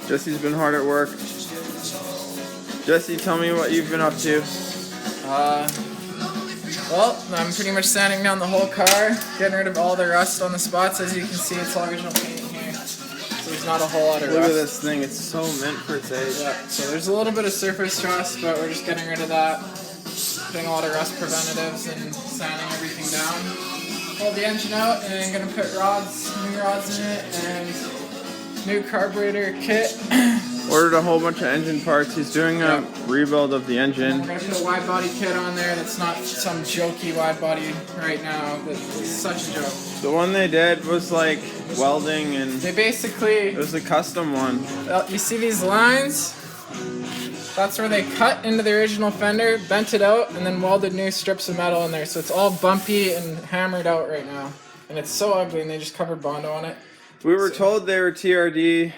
Jesse's been hard at work. Jesse, tell me what you've been up to. Well, I'm pretty much sanding down the whole car, getting rid of all the rust on the spots. As you can see, it's all original paint in here, so there's not a whole lot of rust. Look at this thing, it's so mint for its age. Yeah, so there's a little bit of surface rust, but we're just getting rid of that, putting a lot of rust preventatives and sanding everything down. Hold the engine out and gonna put new rods in it and new carburetor kit. Ordered a whole bunch of engine parts. He's doing a rebuild of the engine. We're gonna put a wide body kit on there that's not some jokey wide body right now. That's such a joke. The one they did was like welding and They basically, it was a custom one. you see these lines? That's where they cut into the original fender, bent it out, and then welded new strips of metal in there. So it's all bumpy and hammered out right now. And it's so ugly, and they just covered Bondo on it. We were told they were TRD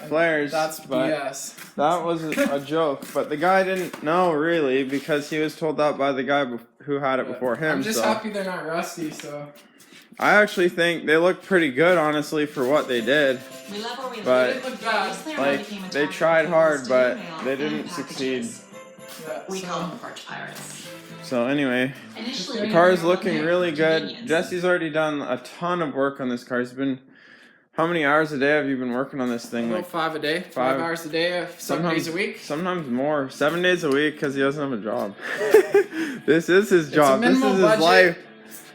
flares. That's BS. That was a joke, but the guy didn't know really because he was told that by the guy who had it before him. I'm just happy they're not rusty, so. I actually think they look pretty good, honestly, for what they did. But like they tried hard, but they didn't succeed. We call them porch pirates. So anyway, the car is looking really good. Jesse's already done a ton of work on this car. He's been. How many hours a day have you been working on this thing? Like 5 a day, 5 hours a day, 7 days a week. Sometimes more, 7 days a week because he doesn't have a job. This is his job. This is his budget. life.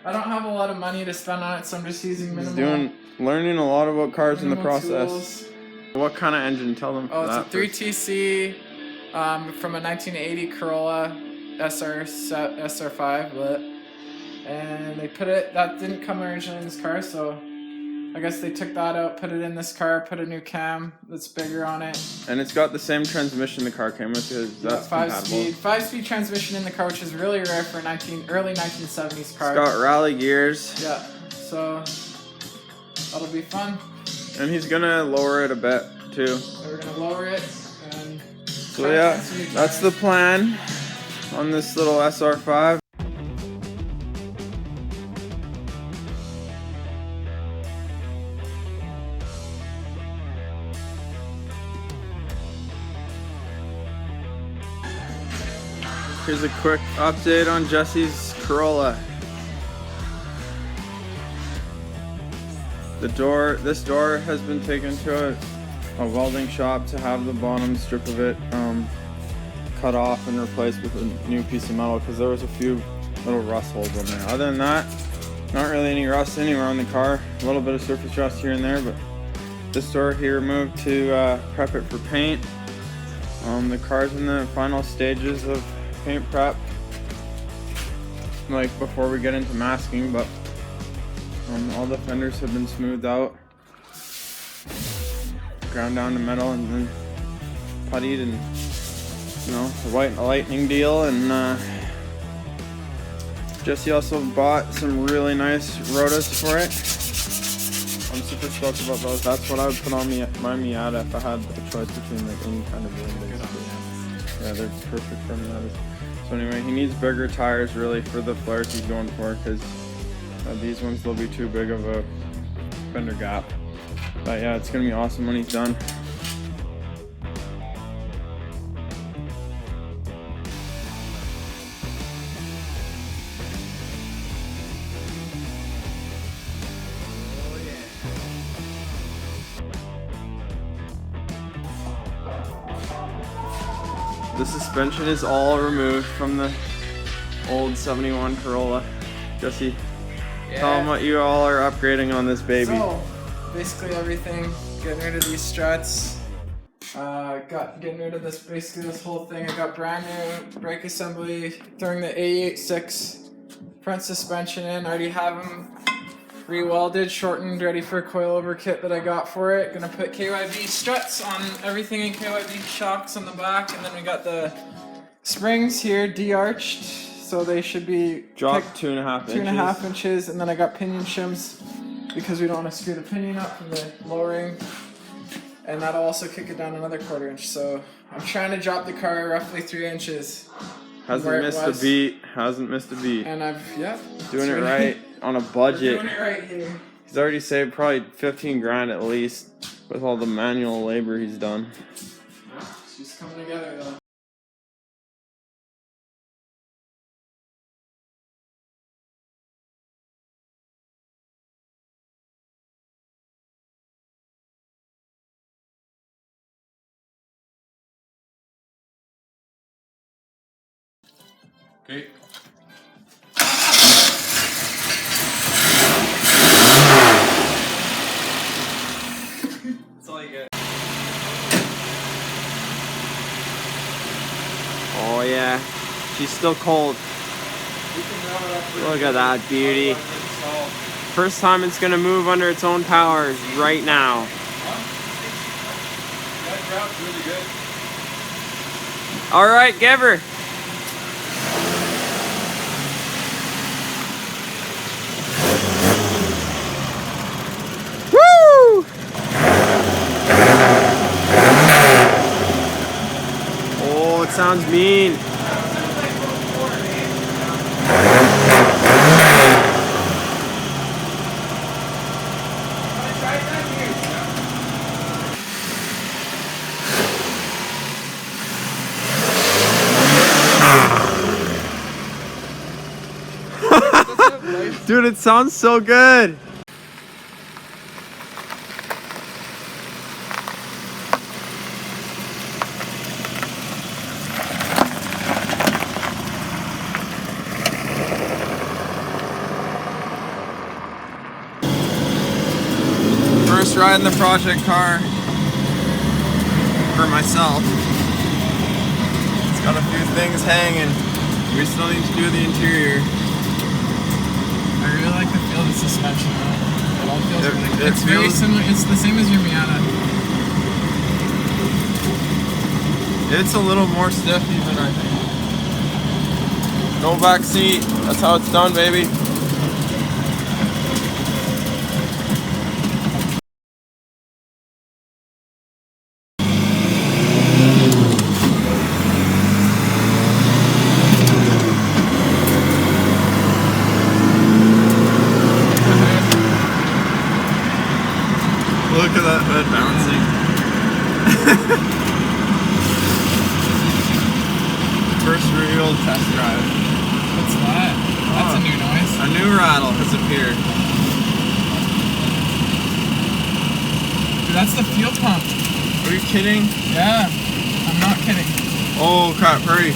I don't have a lot of money to spend on it, so I'm just using minimal. He's learning a lot about cars in the process. Tools. What kind of engine? Tell them. Oh, it's a 3TC from a 1980 Corolla SR5, and they put it. That didn't come originally in this car, so. I guess they took that out, put it in this car, put a new cam that's bigger on it. And it's got the same transmission the car came with because that's compatible. 5-speed transmission in the car, which is really rare for early 1970s car. It's got rally gears. Yeah, so that'll be fun. And he's gonna lower it a bit too. We're gonna lower it. And so yeah, that's the plan on this little SR5. Here's a quick update on Jesse's Corolla. This door has been taken to a welding shop to have the bottom strip of it cut off and replaced with a new piece of metal because there was a few little rust holes in there. Other than that, not really any rust anywhere on the car. A little bit of surface rust here and there, but this door he removed to prep it for paint. The car's in the final stages of paint prep, like before we get into masking, but all the fenders have been smoothed out, ground down to metal, and then puttied, and you know, the white lightning deal. And Jesse also bought some really nice rotas for it. I'm super stoked about those. That's what I would put on my Miata if I had a choice between like any kind of wheel. Yeah, they're perfect for Miatas. So anyway, he needs bigger tires really for the flares he's going for because these ones will be too big of a fender gap. But yeah, it's gonna be awesome when he's done. The suspension is all removed from the old 71 Corolla. Jesse, tell them what you all are upgrading on this baby. So, basically everything. Getting rid of these struts. Getting rid of basically this whole thing. I got brand new brake assembly. Throwing the A86 front suspension in. I already have them re-welded, shortened, ready for a coilover kit that I got for it. Gonna put KYB struts on everything and KYB shocks on the back, and then we got the springs here de-arched, so they should be dropped 2.5 inches. 2.5 inches, and then I got pinion shims because we don't want to screw the pinion up from the lowering, and that'll also kick it down another 1/4 inch. So I'm trying to drop the car roughly 3 inches. Hasn't missed a beat. Hasn't missed a beat. And doing it right on a budget. We're doing it right here. He's already saved probably 15 grand at least with all the manual labor he's done. Yeah, she's coming together though. Okay. That's all you get. Oh yeah, she's still cold. Look at that beauty. First time it's gonna move under its own power right now. That grab's really good. All right, give her. Woo! Oh, it sounds mean. Dude, it sounds so good. First ride in the project car for myself. It's got a few things hanging. We still need to do the interior. I really like the feel of the suspension though. It all feels really good. It It's very feels- similar. It's the same as your Miata. It's a little more stiff even, I think. No back seat. That's how it's done, baby. Look at that hood bouncing. First real test drive. What's that? That's a new noise. A new rattle has appeared. Dude, that's the fuel pump. Are you kidding? Yeah, I'm not kidding. Oh crap, hurry.